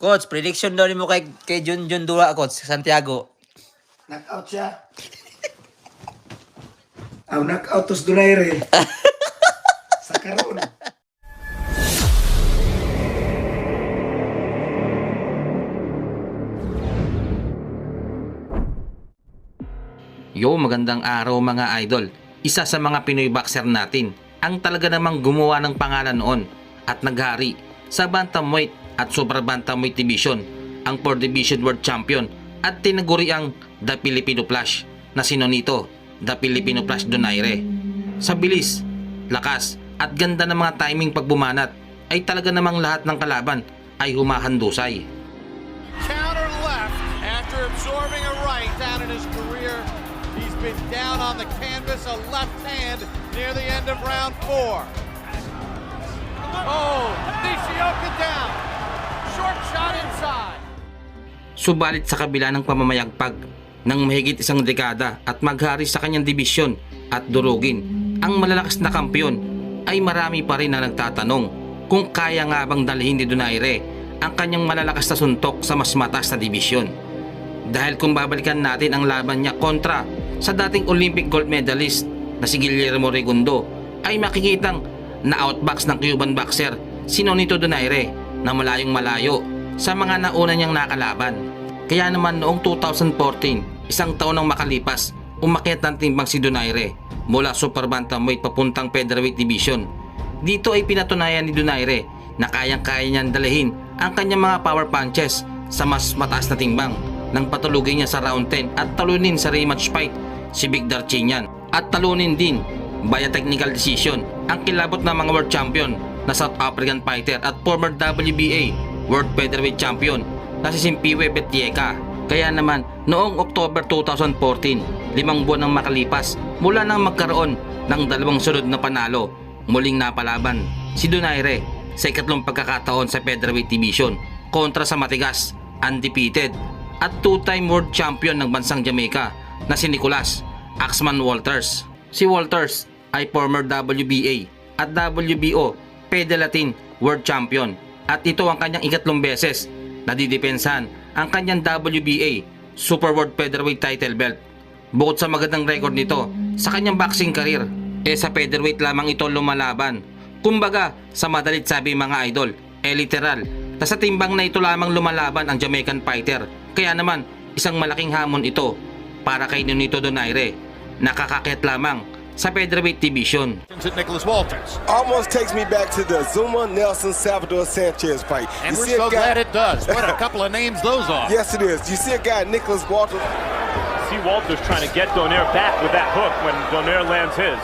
Coach, prediction daw mo kay Junjun Dura, Coach, Santiago. Knockout siya. Knockout tos Donaire. Sa karon. Yo, magandang araw mga idol. Isa sa mga Pinoy boxer natin ang talaga namang gumawa ng pangalan noon at naghari sa bantamweight at super bantamweight division, ang 4 division world champion at tinaguri ang The Filipino Flash na sinonito The Filipino Flash Donaire. Sa bilis, lakas at ganda ng mga timing pagbumanat ay talaga namang lahat ng kalaban ay humahandusay. Counter left after absorbing a right down in his career. He's been down on the canvas, a left hand near the end of round 4. Oh, Nishioka down. Short shot inside. Subalit sa kabila ng pamamayagpag ng mahigit isang dekada at maghari sa kanyang dibisyon at durugin ang malalakas na kampiyon, ay marami pa rin na nagtatanong kung kaya nga bang dalhin ni Donaire ang kanyang malalakas na suntok sa mas mataas na dibisyon. Dahil kung babalikan natin ang laban niya kontra sa dating Olympic gold medalist na si Guillermo Regundo, ay makikitang na-outbox ng Cuban boxer si Nonito Donaire na malayong malayo sa mga nauna niyang nakalaban. Kaya naman noong 2014, isang taon nang makalipas, umakyat ng timbang si Donaire mula super bantamweight papuntang featherweight division. Dito ay pinatunayan ni Donaire na kayang-kaya niyang dalahin ang kanyang mga power punches sa mas mataas na timbang nang patulugin niya sa round 10 at talunin sa rematch fight si Bigdar Chinyan, at talunin din via technical decision ang kilabot ng mga world champion na South African fighter at former WBA World Featherweight Champion na si Simpiwe Betieka. Kaya naman noong October 2014, 5 buwan nang makalipas mula nang magkaroon ng dalawang sunod na panalo, muling napalaban si Donaire sa ikatlong pagkakataon sa featherweight division kontra sa matigas, undefeated at 2-time world champion ng bansang Jamaica na si Nicholas Axman Walters. Si Walters ay former WBA at WBO Pede Latin world champion at ito ang kanyang ikatlong beses na didepensahan ang kanyang WBA Super World Featherweight title belt. Bukod sa magandang record nito sa kanyang boxing career, sa featherweight lamang ito lumalaban. Kumbaga, sa madalit sabi mga idol, literal na sa timbang na ito lamang lumalaban ang Jamaican fighter. Kaya naman, isang malaking hamon ito para kay Nonito Donaire, nakakakyat lamang sa featherweight division. Nicholas Walters. Almost takes me back to the Zuma Nelson Salvador Sanchez fight. And we're so glad it does. What a couple of names those are. Yes, it is. You see a guy, Nicholas Walters. See Walters trying to get Donaire back with that hook when Donaire lands his.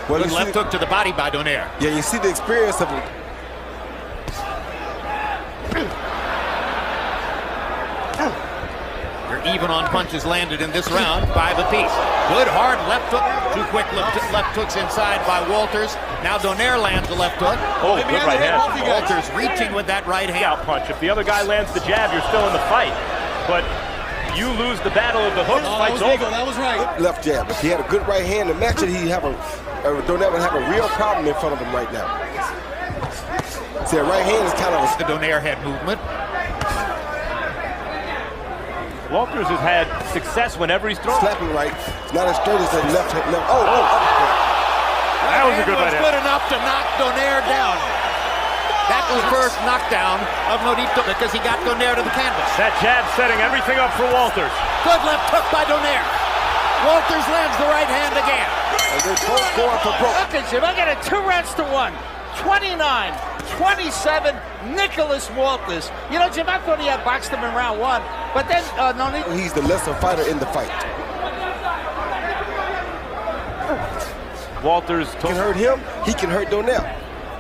Well, Good left hook to the body by Donaire. Yeah, you see the experience of him. They're even on punches landed in this round, 5 apiece. Good hard left hook. 2 quick left hooks inside by Walters. Now Donaire lands the left hook. Oh, good right hand. Walters reaching with that right hand. Out punch. If the other guy lands the jab, you're still in the fight. But you lose the battle of the hooks, fight's over. That was right. Left jab. If he had a good right hand to match it, Donaire would have a real problem in front of him right now. See, a right hand is kind of The Donaire head movement. Walters has had success whenever he's thrown. slapping right. It's not as straight as that left hand. Oh, That was a good right hand. Good enough to knock Donaire down. That was first knockdown of Nonito because he got Donaire to the canvas. That jab setting everything up for Walters. Good left hook by Donaire. Walters lands the right hand again. and they're both going for broke. Look at you, look at it, 2-1. 29-27, Nicholas Walters. You know, Jim, I thought he had boxed him in round 1, but then He's the lesser fighter in the fight. Walters Can hurt him, he can hurt Donaire.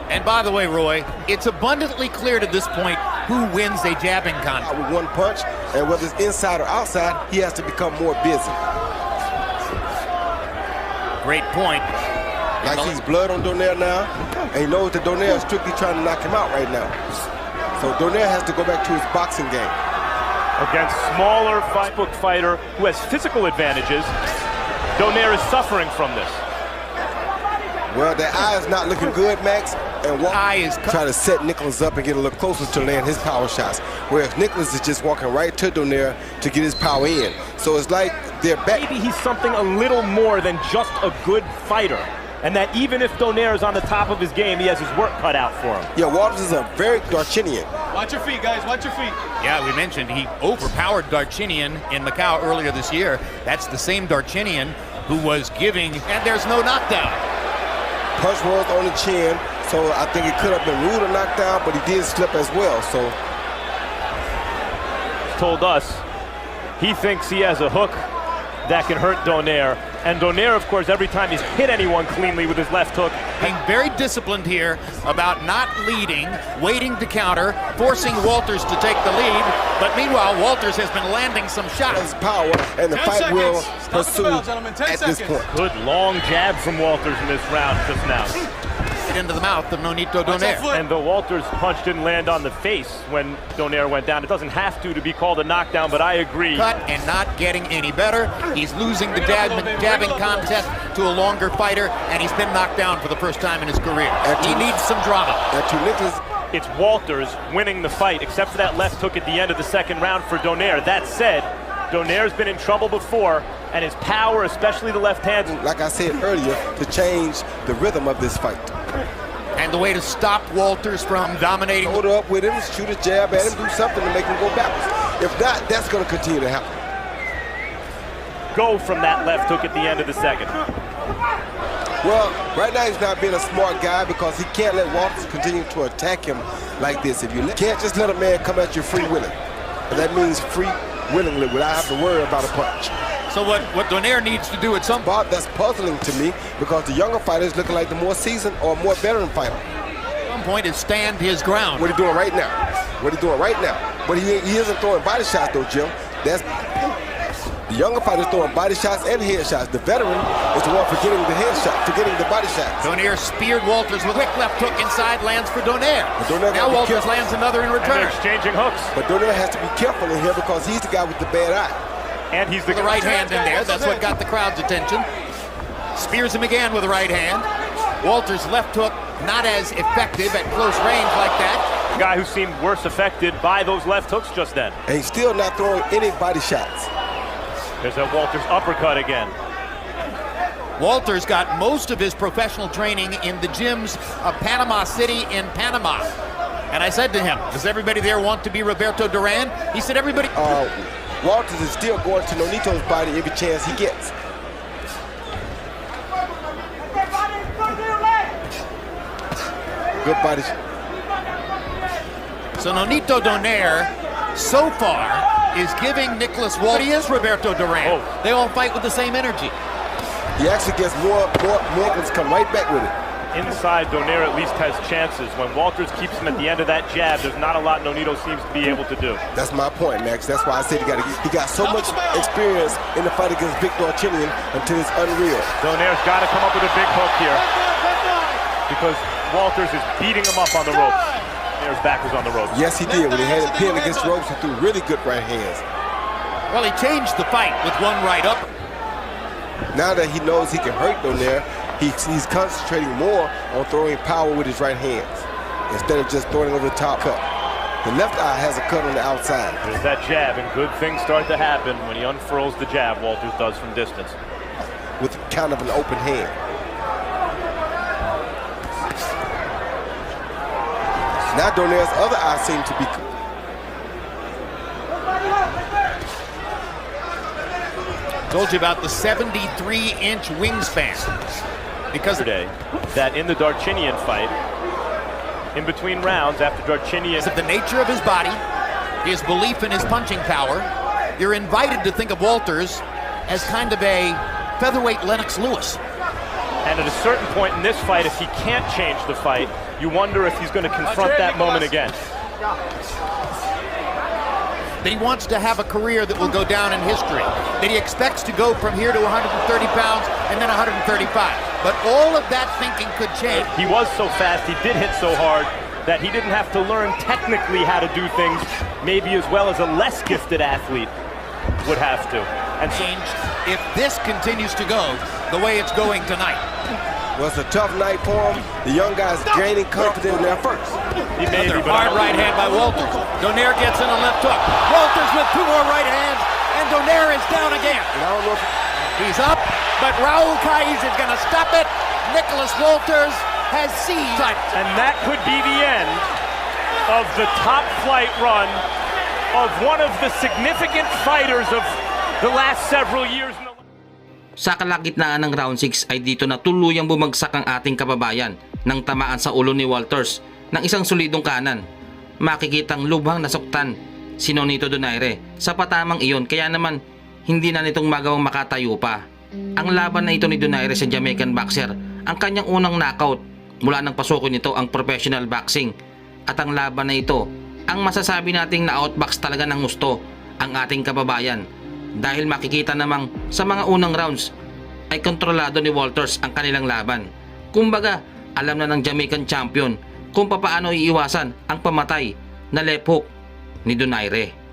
And by the way, Roy, it's abundantly clear to this point who wins a jabbing contest. With one punch, and whether it's inside or outside, he has to become more busy. Great point. Like he's blood on Donaire now, and he knows that Donaire is strictly trying to knock him out right now. So Donaire has to go back to his boxing game. against smaller book fighter who has physical advantages. Donaire is suffering from this. Well, their eye is not looking good, Max, and try to set Nicholas up and get a little closer to land his power shots. Whereas Nicholas is just walking right to Donaire to get his power in. So it's like they're back. Maybe he's something a little more than just a good fighter. And that even if Donaire is on the top of his game, he has his work cut out for him. Yeah, Walters is a very Darchinian. Watch your feet, guys. Watch your feet. Yeah, we mentioned he overpowered Darchinian in Macau earlier this year. That's the same Darchinian who was giving, and there's no knockdown. Punch was on the chin, so I think it could have been ruled a knockdown, but he did slip as well. So He's told us he thinks he has a hook that can hurt Donaire. And Donaire, of course, every time he's hit anyone cleanly with his left hook, Being very disciplined here about not leading, waiting to counter, forcing Walters to take the lead. But meanwhile, Walters has been landing some shots. his power, and the 10 fight will seconds. Stop the pursue bell, gentlemen. 10 at this seconds. point. good long jab from Walters in this round just now. Into the mouth of Nonito Watch that Donaire. foot. And the Walters punch didn't land on the face when Donaire went down. It doesn't have to be called a knockdown, but I agree. Cut and not getting any better. He's losing the jabbing contest to a longer fighter, and he's been knocked down for the first time in his career. He needs some drama. And to Nicholas, It's Walters winning the fight, except for that left hook at the end of the second round for Donaire. That said, Donaire's been in trouble before, and his power, especially the left hand. like I said earlier, to change the rhythm of this fight. And the way to stop Walters from dominating. Hold up with him, shoot a jab at him, do something to make him go backwards. If not, that's going to continue to happen. Go from that left hook at the end of the second. Well, right now he's not being a smart guy because he can't let Walters continue to attack him like this. If you can't just let a man come at you free willing. And that means free willingly without having to worry about a punch. So what Donaire needs to do at some Bob, that's puzzling to me because the younger fighters looking like the more seasoned or more veteran fighter. point is stand his ground. What he doing right now? What he doing right now? But he isn't throwing body shots though, Jim. That's the younger fighters throwing body shots and head shots. The veteran is the one forgetting the head shot, forgetting the body shots. Donaire speared Walters with a quick left hook inside, lands for Donaire. Now Walters lands another in And they're return. exchanging hooks. But Donaire has to be careful in here because he's the guy with the bad eye. And he's The the right hand in there, that's what got the crowd's attention. Spears him again with the right hand. Walters' left hook not as effective at close range like that. guy who seemed worse affected by those left hooks just then. And he's still not throwing any body shots. There's that Walters uppercut again. Walters got most of his professional training in the gyms of Panama City in Panama. And I said to him, does everybody there want to be Roberto Duran? He said everybody... Walters is still going to Nonito's body every chance he gets. Good body. So Nonito Donaire, so far, is giving Nicholas Walters. He is Roberto Duran. Oh. They all fight with the same energy. He actually gets more ones come right back with it. Inside, Donaire at least has chances. When Walters keeps him at the end of that jab, there's not a lot Nonito seems to be able to do. That's my point, Max. That's why I said he got so much experience in the fight against Victor Chinian until it's unreal. Donaire's got to come up with a big hook here because Walters is beating him up on the ropes. Donaire's back was on the ropes. Yes, he did. When he had it pinned against the ropes, he threw really good right hands. Well, he changed the fight with one right up. Now that he knows he can hurt Donaire, he's concentrating more on throwing power with his right hands instead of just throwing over the top cut. The left eye has a cut on the outside. There's that jab, and good things start to happen when he unfurls the jab, Walters does from distance. With kind of an open hand. Now Donaire's other eye seems to be... Told you about the 73-inch wingspan. Because Yesterday, that in the Darchinian fight, in between rounds after Darchinian... of the nature of his body, his belief in his punching power, you're invited to think of Walters as kind of a featherweight Lennox Lewis. And at a certain point in this fight, if he can't change the fight, you wonder if he's going to confront that moment again. That he wants to have a career that will go down in history. That he expects to go from here to 130 pounds and then 135. But all of that thinking could change. He was so fast, he did hit so hard, that he didn't have to learn technically how to do things maybe as well as a less gifted athlete would have to. And so, If this continues to go the way it's going tonight. was a tough night for him. The young guy's gaining confidence there first. He may be, Another but hard right hand by Walters. Donaire gets in a left hook. Walters with 2 more right hands, and Donaire is down again. And I don't know if He's up, but Raul Caiz is going to stop it. Nicholas Walters has seized. and that could be the end of the top flight run of one of the significant fighters of the last several years. Sa kalagitnaan ng round 6 ay dito na tuluyang bumagsak ang ating kababayan nang tamaan sa ulo ni Walters ng isang solidong kanan. Makikitang lubhang nasuktan si Nonito Donaire sa patamang iyon, kaya naman hindi na nitong magawang makatayo pa. Ang laban na ito ni Donaire sa Jamaican boxer, ang kanyang unang knockout mula nang pasukin nito ang professional boxing. At ang laban na ito, ang masasabi nating na-outbox talaga ng gusto ang ating kababayan. Dahil makikita namang sa mga unang rounds ay kontrolado ni Walters ang kanilang laban. Kumbaga, alam na ng Jamaican champion kung papaano iiwasan ang pamatay na left hook ni Donaire.